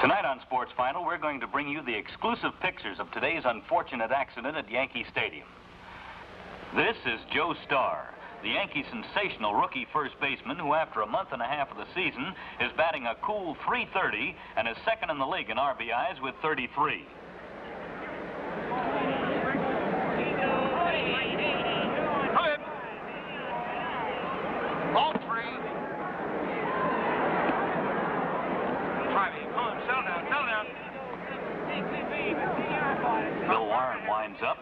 Tonight on Sports Final, we're going to bring you the exclusive pictures of today's unfortunate accident at Yankee Stadium. This is Joe Starr, the Yankee sensational rookie first baseman who, after a month and a half of the season, is batting a cool .330 and is second in the league in RBIs with 33. Ball three. Try me. Come on, settle down, settle down. Bill Warren winds up.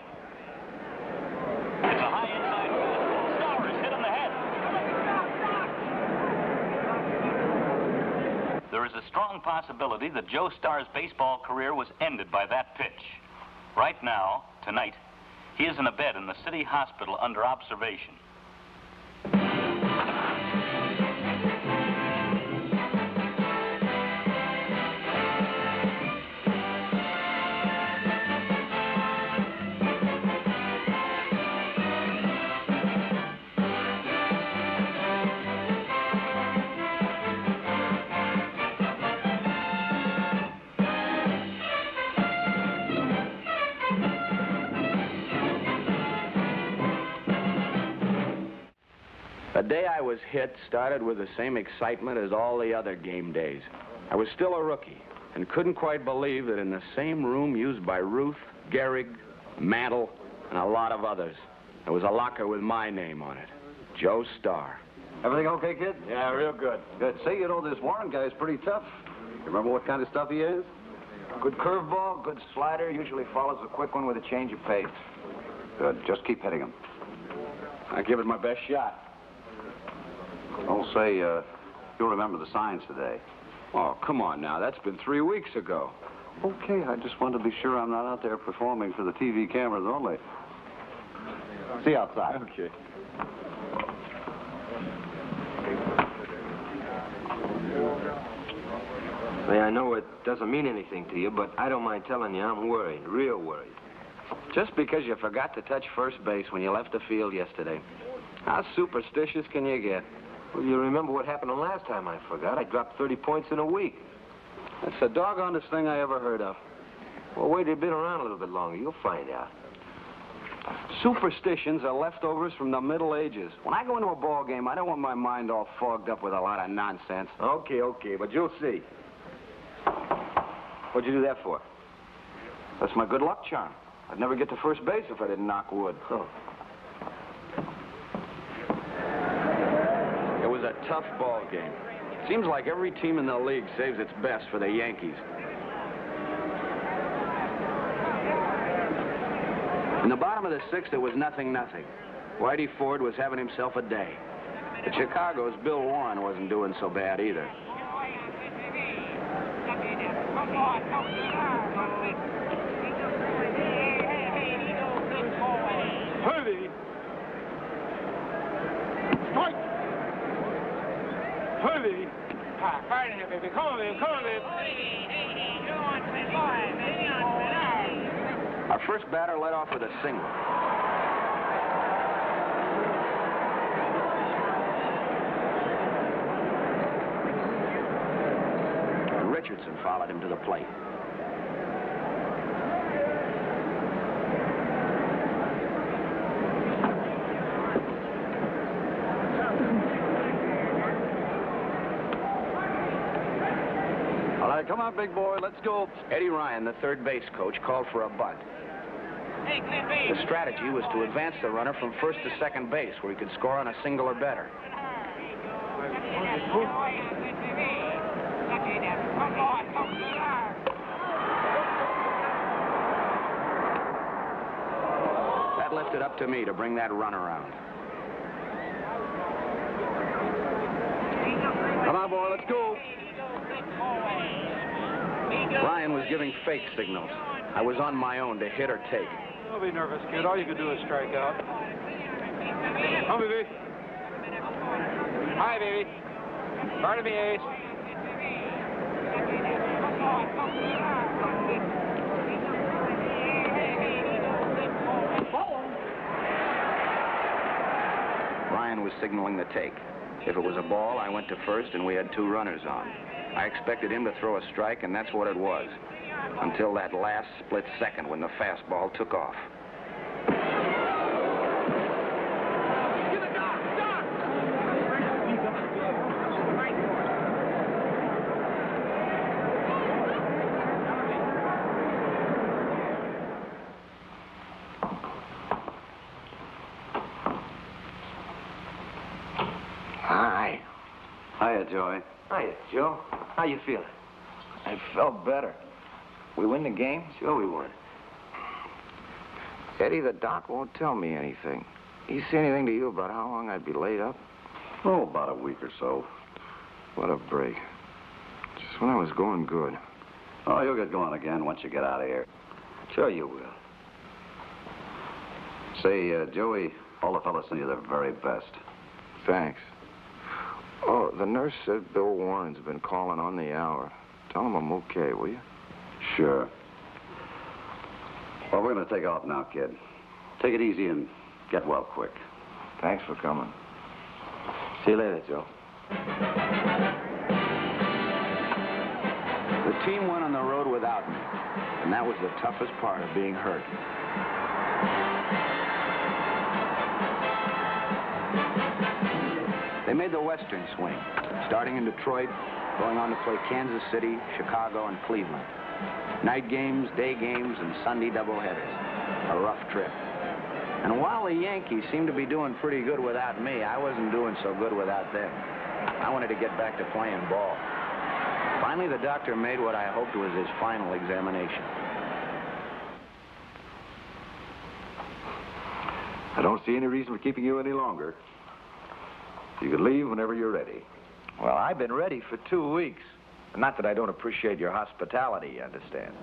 It's a high inside fastball. Starr is hit in the head. There is a strong possibility that Joe Starr's baseball career was ended by that pitch. Right now, tonight, he is in a bed in the city hospital under observation. The day I was hit started with the same excitement as all the other game days. I was still a rookie and couldn't quite believe that in the same room used by Ruth, Gehrig, Mantle, and a lot of others, there was a locker with my name on it, Joe Starr. Everything okay, kid? Yeah, real good. Good. Say, you know, this Warren guy's pretty tough. You remember what kind of stuff he is? Good curveball, good slider, usually follows a quick one with a change of pace. Good. Just keep hitting him. I give it my best shot. Don't say, you'll remember the signs today. Oh, come on now. That's been 3 weeks ago. Okay, I just wanted to be sure I'm not out there performing for the TV cameras only. See you outside. Okay. Say, I know it doesn't mean anything to you, but I don't mind telling you I'm worried, real worried. Just because you forgot to touch first base when you left the field yesterday. How superstitious can you get? Well, you remember what happened the last time I forgot. I dropped 30 points in a week. That's the doggonest thing I ever heard of. Well, wait, they've been around a little bit longer. You'll find out. Superstitions are leftovers from the Middle Ages. When I go into a ball game, I don't want my mind all fogged up with a lot of nonsense. Okay, but you'll see. What'd you do that for? That's my good luck charm. I'd never get to first base if I didn't knock wood. Oh. It was a tough ball game. Seems like every team in the league saves its best for the Yankees. In the bottom of the sixth, it was 0-0. Whitey Ford was having himself a day. But Chicago's Bill Warren wasn't doing so bad either. Hurry! Strike! Hurry! Right in here, baby. Come on, baby. Come on, baby. Our first batter led off with a single. Richardson followed him to the plate. All right, come on, big boy. Let's go. Eddie Ryan, the third base coach, called for a bunt. The strategy was to advance the runner from first to second base, where he could score on a single or better. That left it up to me to bring that run around. Come on, boy. Let's go. Ryan was giving fake signals. I was on my own to hit or take. Don't be nervous, kid. All you can do is strike out. Come, baby. Hi, baby. Pardon me, Ace. Ryan was signaling the take. If it was a ball, I went to first, and we had 2 runners on. I expected him to throw a strike, and that's what it was. Until that last split second when the fastball took off. Hi. Hiya, Joey. Hiya, Joe. How you feeling? I felt better. We win the game? Sure we won. Eddie, the doc won't tell me anything. He say anything to you about how long I'd be laid up? Oh, about a week or so. What a break. Just when I was going good. Oh, you'll get going again once you get out of here. Sure you will. Say, Joey, all the fellas send you the very best. Thanks. Oh, the nurse said Bill Warren's been calling on the hour. Tell him I'm okay, will you? Sure. Well, we're going to take off now, kid. Take it easy and get well quick. Thanks for coming. See you later, Joe. The team went on the road without me, and that was the toughest part of being hurt. They made the Western swing, starting in Detroit, going on to play Kansas City, Chicago, and Cleveland. Night games, day games, and Sunday doubleheaders. A rough trip. And while the Yankees seemed to be doing pretty good without me, I wasn't doing so good without them. I wanted to get back to playing ball. Finally, the doctor made what I hoped was his final examination. I don't see any reason for keeping you any longer. You can leave whenever you're ready. Well, I've been ready for 2 weeks. Not that I don't appreciate your hospitality, you understand.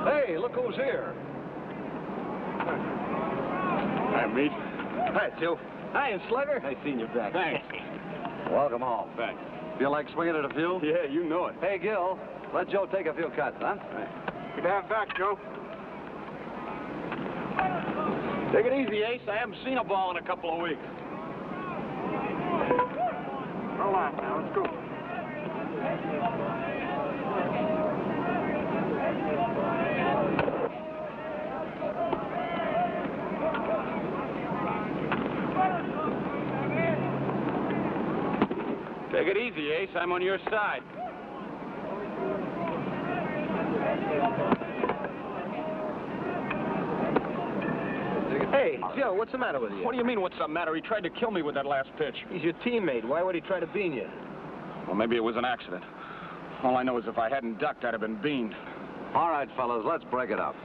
Hey, look who's here. Hi, Meat. Hi, Joe. Hi, Slugger. Nice seeing you back. Thanks. Welcome home. Thanks. Feel like swinging at a few? Yeah, you know it. Hey, Gil, let Joe take a few cuts, huh? Good to have back, Joe. Take it easy, Ace. I haven't seen a ball in a couple of weeks. Relax now. Let's go. Take it easy, Ace. I'm on your side. Hey, Joe, what's the matter with you? What do you mean, what's the matter? He tried to kill me with that last pitch. He's your teammate. Why would he try to bean you? Well, maybe it was an accident. All I know is if I hadn't ducked, I'd have been beaned. All right, fellas, let's break it up.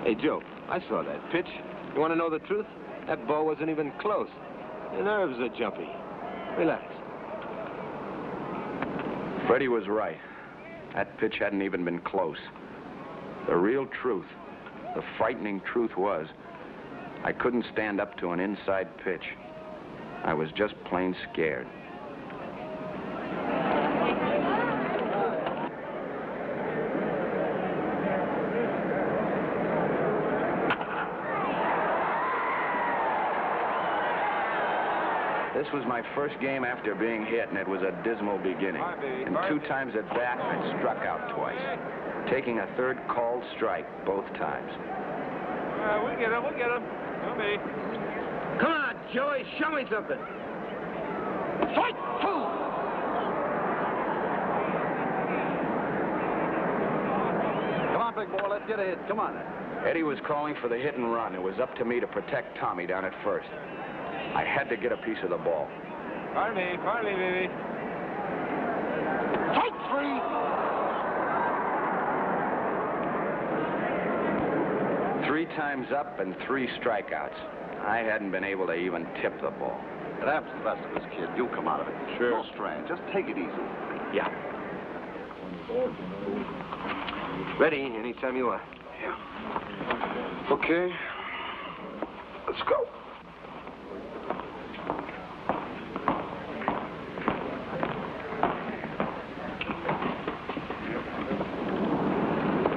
Hey, Joe, I saw that pitch. You want to know the truth? That ball wasn't even close. Your nerves are jumpy. Relax. Freddie was right. That pitch hadn't even been close. The real truth, the frightening truth was, I couldn't stand up to an inside pitch. I was just plain scared. This was my first game after being hit, and it was a dismal beginning. And 2 times at bat, I struck out twice, taking a third called strike both times. We'll get him. We'll get him. We'll be. Come on, Joey, show me something. Fight! Come on, big boy, let's get a hit. Come on. Eddie was calling for the hit and run. It was up to me to protect Tommy down at first. I had to get a piece of the ball. Pardon me, baby. Fight 3! 3 times up and 3 strikeouts. I hadn't been able to even tip the ball. It happens to the best of us, kid. You'll come out of it. Sure. No strain. Just take it easy. Yeah. Ready anytime you are. Okay. Let's go.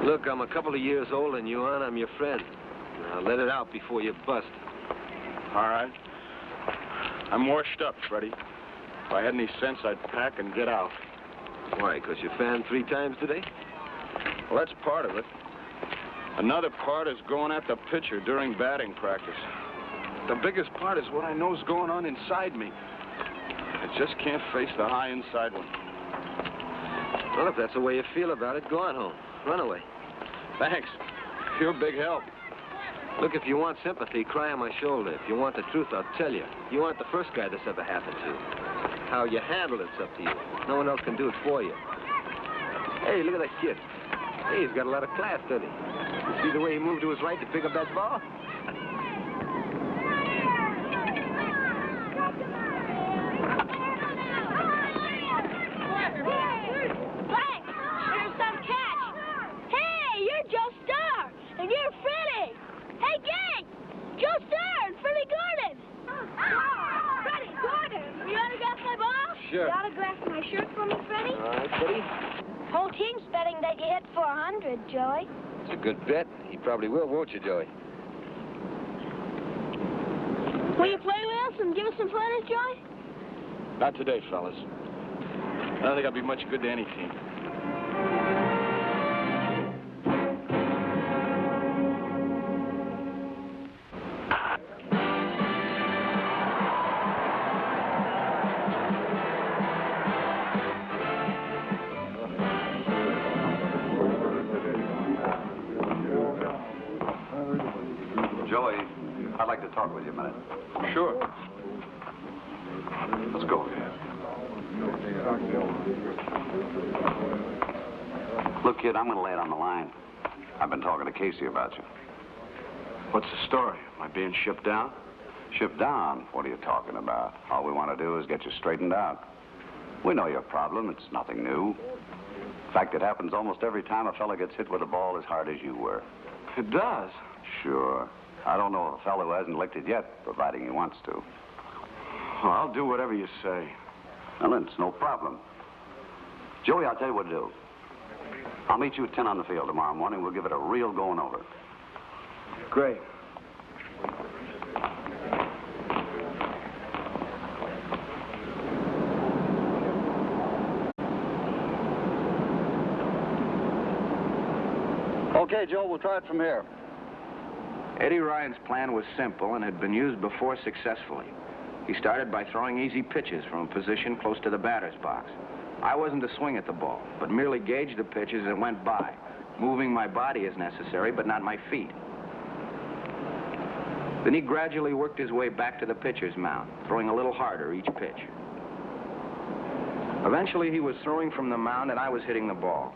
Look, I'm a couple of years older than you are, and I'm your friend. Now, let it out before you bust. All right. I'm washed up, Freddie. If I had any sense, I'd pack and get out. Why, because you fanned 3 times today? Well, that's part of it. Another part is going at the pitcher during batting practice. The biggest part is what I know's going on inside me. I just can't face the high inside one. Well, if that's the way you feel about it, go on home. Run away. Thanks. You're a big help. Look, if you want sympathy, cry on my shoulder. If you want the truth, I'll tell you. You aren't the first guy this ever happened to. How you handle it's up to you. No one else can do it for you. Hey, look at that kid. Hey, he's got a lot of class, doesn't he? You see the way he moved to his right to pick up that ball? Joe Starr, and you're Freddie. Hey, gang! Joe Starr and Freddie Gordon. Freddie Gordon, will you autograph my ball? Sure. You autograph my shirt for me, Freddie? All right, Freddie. Whole team's betting that you hit 400, Joey. It's a good bet. He probably will, won't you, Joey? Will you play with us and give us some pointers, Joey? Not today, fellas. I don't think I'll be much good to any team. Joey, I'd like to talk with you a minute. Sure. Let's go. Look, kid, I'm going to lay it on the line. I've been talking to Casey about you. What's the story? Am I being shipped down? Shipped down? What are you talking about? All we want to do is get you straightened out. We know your problem. It's nothing new. In fact, it happens almost every time a fella gets hit with a ball as hard as you were. It does? Sure. I don't know of a fella who hasn't licked it yet, providing he wants to. Well, I'll do whatever you say. Well, then, it's no problem. Joey, I'll tell you what to do. I'll meet you at 10 on the field tomorrow morning. We'll give it a real going over. Great. Okay, Joe, we'll try it from here. Eddie Ryan's plan was simple and had been used before successfully. He started by throwing easy pitches from a position close to the batter's box. I wasn't to swing at the ball, but merely gauge the pitches as it went by, moving my body as necessary, but not my feet. Then he gradually worked his way back to the pitcher's mound, throwing a little harder each pitch. Eventually, he was throwing from the mound, and I was hitting the ball.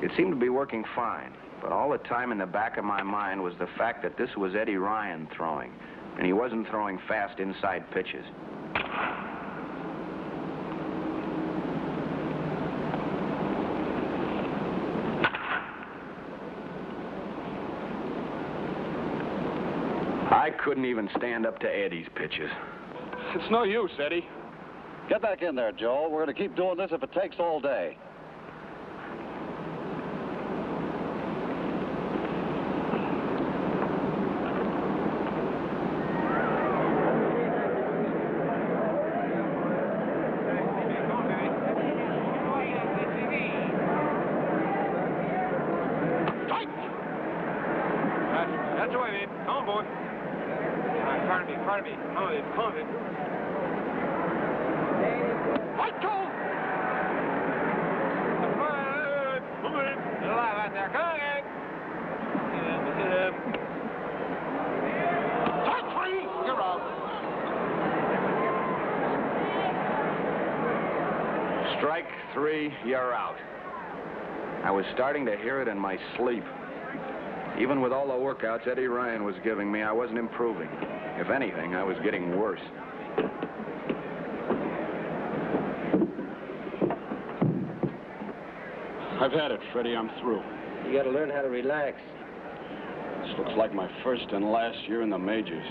It seemed to be working fine, but all the time in the back of my mind was the fact that this was Eddie Ryan throwing, and he wasn't throwing fast inside pitches. I couldn't even stand up to Eddie's pitches. It's no use, Eddie. Get back in there, Joe. We're going to keep doing this if it takes all day. That's the way, babe. Come on, boy. Pardon me. Come on, babe. Right, Joe! Come on. You're alive out there. Come on, gang. Hit him. Strike 3. You're out. Strike 3, you're out. I was starting to hear it in my sleep. Even with all the workouts Eddie Ryan was giving me, I wasn't improving. If anything, I was getting worse. I've had it, Freddie. I'm through. You got to learn how to relax. This looks like my first and last year in the majors.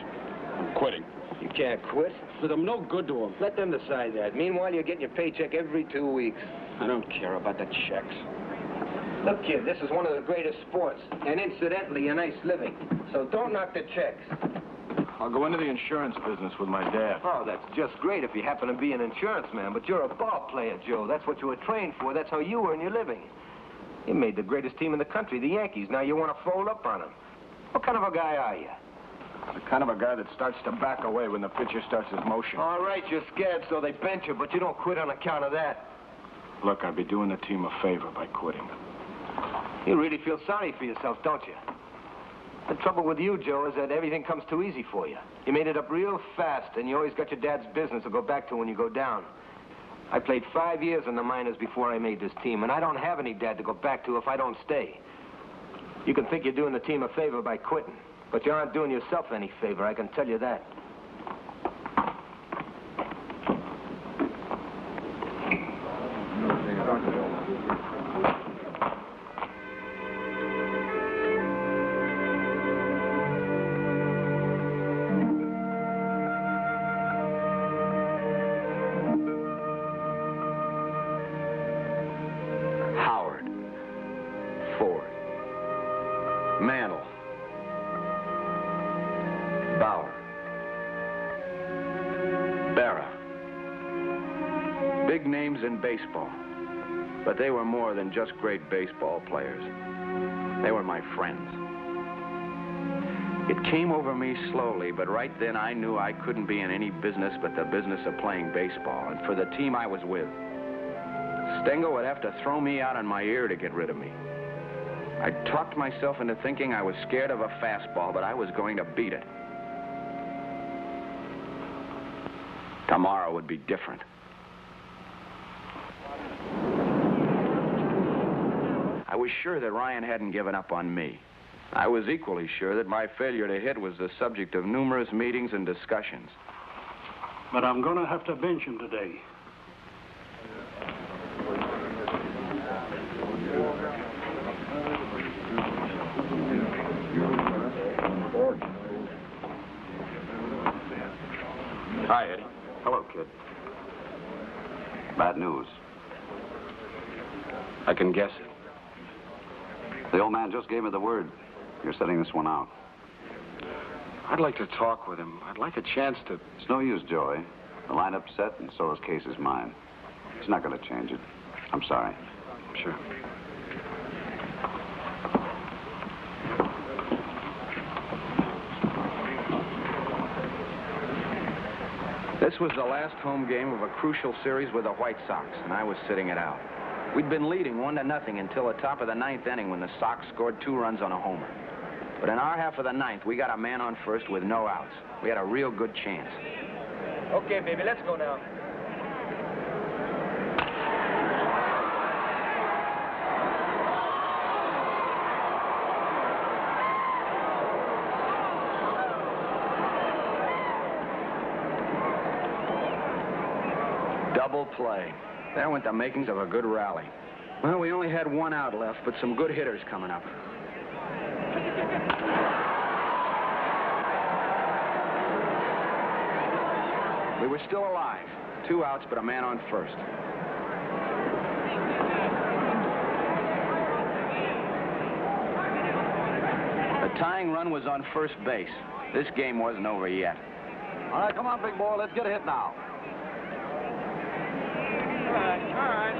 I'm quitting. You can't quit. But I'm no good to them. Let them decide that. Meanwhile, you're getting your paycheck every 2 weeks. I don't care about the checks. Look, kid, this is one of the greatest sports, and incidentally, a nice living. So don't knock the checks. I'll go into the insurance business with my dad. Oh, that's just great if you happen to be an insurance man, but you're a ball player, Joe. That's what you were trained for. That's how you earn your living. You made the greatest team in the country, the Yankees. Now you want to fold up on them. What kind of a guy are you? The kind of a guy that starts to back away when the pitcher starts his motion. All right, you're scared, so they bench you, but you don't quit on account of that. Look, I'd be doing the team a favor by quitting. You really feel sorry for yourself, don't you? The trouble with you, Joe, is that everything comes too easy for you. You made it up real fast, and you always got your dad's business to go back to when you go down. I played 5 years in the minors before I made this team, and I don't have any dad to go back to if I don't stay. You can think you're doing the team a favor by quitting, but you aren't doing yourself any favor, I can tell you that. In baseball, but they were more than just great baseball players. They were my friends. It came over me slowly, but right then I knew I couldn't be in any business but the business of playing baseball, and for the team I was with. Stengel would have to throw me out on my ear to get rid of me. I talked myself into thinking I was scared of a fastball, but I was going to beat it. Tomorrow would be different. I was sure that Ryan hadn't given up on me. I was equally sure that my failure to hit was the subject of numerous meetings and discussions. But I'm going to have to bench him today. Hi, Eddie. Hello, kid. Bad news. I can guess it. The old man just gave me the word. You're setting this one out. I'd like to talk with him. I'd like a chance to... It's no use, Joey. The lineup's set, and so is Casey's mine. He's not going to change it. I'm sorry. Sure. This was the last home game of a crucial series with the White Sox, and I was sitting it out. We'd been leading 1-0 until the top of the ninth inning when the Sox scored 2 runs on a homer. But in our half of the ninth, we got a man on first with no outs. We had a real good chance. Okay, baby, let's go now. Double play. There went the makings of a good rally. Well, we only had 1 out left, but some good hitters coming up. We were still alive. 2 outs, but a man on first. The tying run was on first base. This game wasn't over yet. All right, come on, big boy. Let's get a hit now. All right.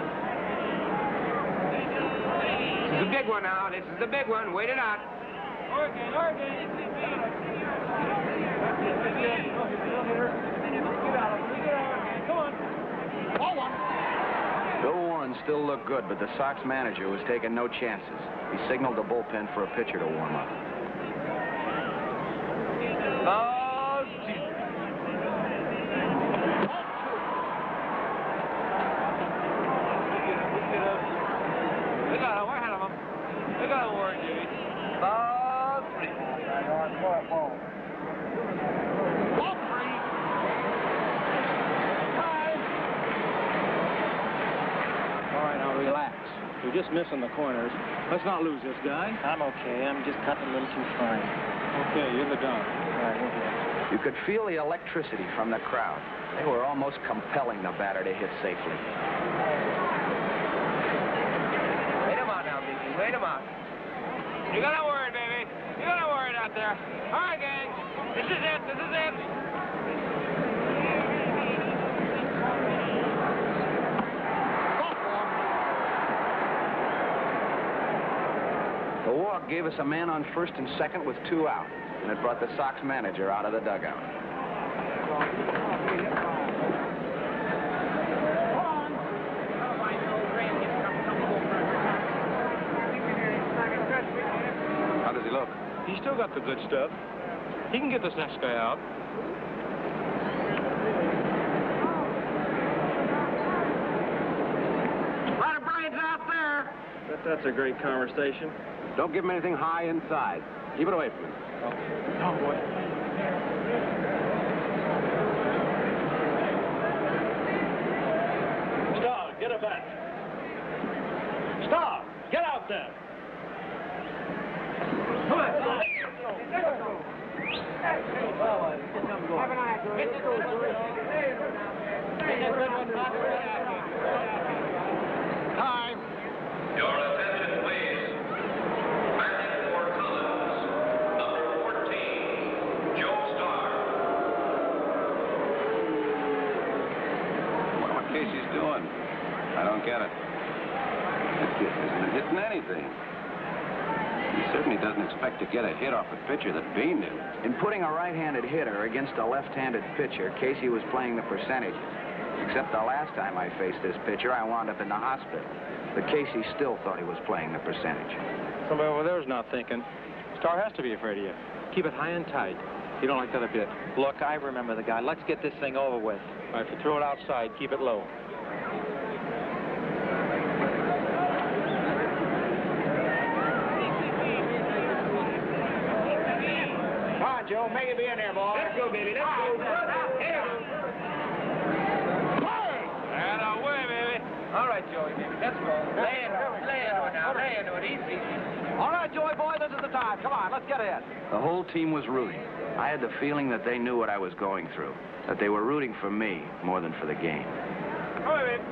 This is a big one now. This is the big one. Wait it out. Oregon. Come on. Ball one. Bill Warren still looked good, but the Sox manager was taking no chances. He signaled the bullpen for a pitcher to warm up. We're just missing the corners. Let's not lose this guy. I'm okay. I'm just cutting a little too fine. Okay, in the down. All right, okay. You could feel the electricity from the crowd. They were almost compelling the batter to hit safely. Wait a minute now. Laid him out. You got a word, baby. You got a word out there. All right, gang. This is it. This is it. The walk gave us a man on first and second with 2 out, and it brought the Sox manager out of the dugout. How does he look? He's still got the good stuff. He can get this next guy out. A lot of brains out there. That's a great conversation. Don't give him anything high inside. Keep it away from him. Oh, boy. Starr, get it back. Starr, get out there. Come on. Time. Your attention, please. Batting for Collins, number 14, Joe Starr. What Casey's doing? I don't get it. Isn't hitting anything. He certainly doesn't expect to get a hit off a pitcher that beaned him. In putting a right-handed hitter against a left-handed pitcher, Casey was playing the percentage. Except the last time I faced this pitcher, I wound up in the hospital. But Casey still thought he was playing the percentage. Somebody over there's not thinking. Starr has to be afraid of you. Keep it high and tight. You don't like that a bit. Look, I remember the guy. Let's get this thing over with. All right, if you throw it outside, keep it low. Come on, Joe. Make it be in there, boy. Let's go, baby. Let's go. And away, baby. All right, Joey, baby. Let's go. Lay into it now. Lay into it. Easy. All right, Joey boy, this is the time. Come on, let's get in. The whole team was rooting. I had the feeling that they knew what I was going through, that they were rooting for me more than for the game. All right, baby.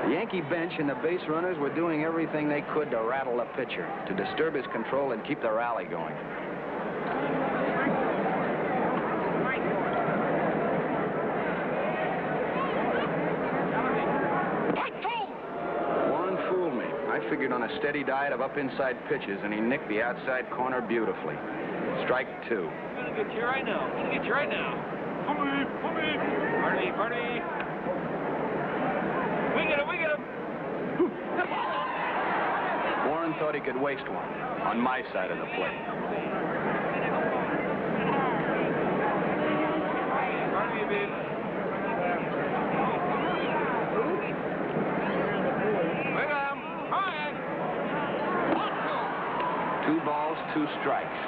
The Yankee bench and the base runners were doing everything they could to rattle the pitcher, to disturb his control and keep the rally going. Warren fooled me. I figured on a steady diet of up-inside pitches, and he nicked the outside corner beautifully. Strike 2. I'm gonna get you right now. I'm gonna get you right now. Pardon me. We get him. Warren thought he could waste one on my side of the plate. Pardon me, babe. We got him. Hi. 2 balls, 2 strikes.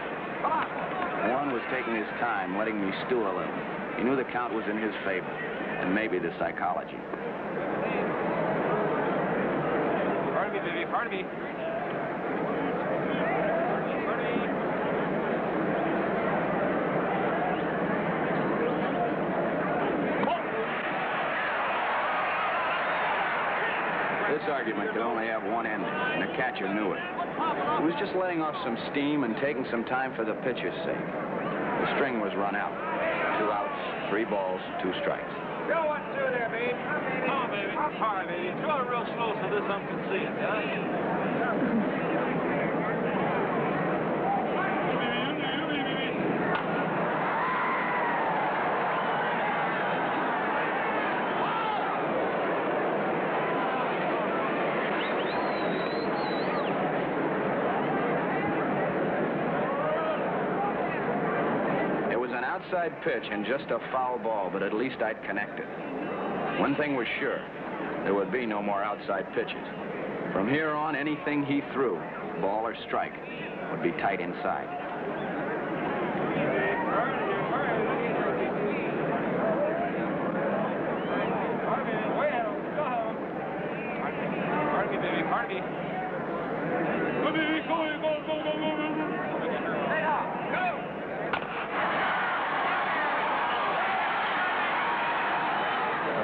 Warren was taking his time, letting me stew a little. He knew the count was in his favor, and maybe the psychology. Pardon me, baby. Pardon me. This argument could only have one ending, and the catcher knew it. He was just letting off some steam and taking some time for the pitcher's sake. The string was run out. 2 outs, 3 balls, 2 strikes. Go on through there, babe. Come on, baby. All right, baby. Throw it real slow so this ump can see it, huh? Outside pitch and just a foul ball, but at least I'd connected. One thing was sure, there would be no more outside pitches. From here on, anything he threw, ball or strike, would be tight inside. Pardon me, baby. Pardon me. Go, baby. Go.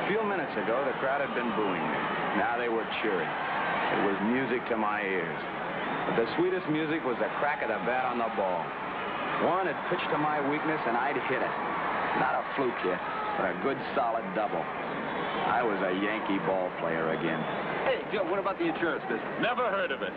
few minutes ago, the crowd had been booing me. Now they were cheering. It was music to my ears. But the sweetest music was the crack of the bat on the ball. One had pitched to my weakness, and I'd hit it. Not a fluke hit, but a good, solid double. I was a Yankee ball player again. Hey, Joe, what about the insurance business? Never heard of it.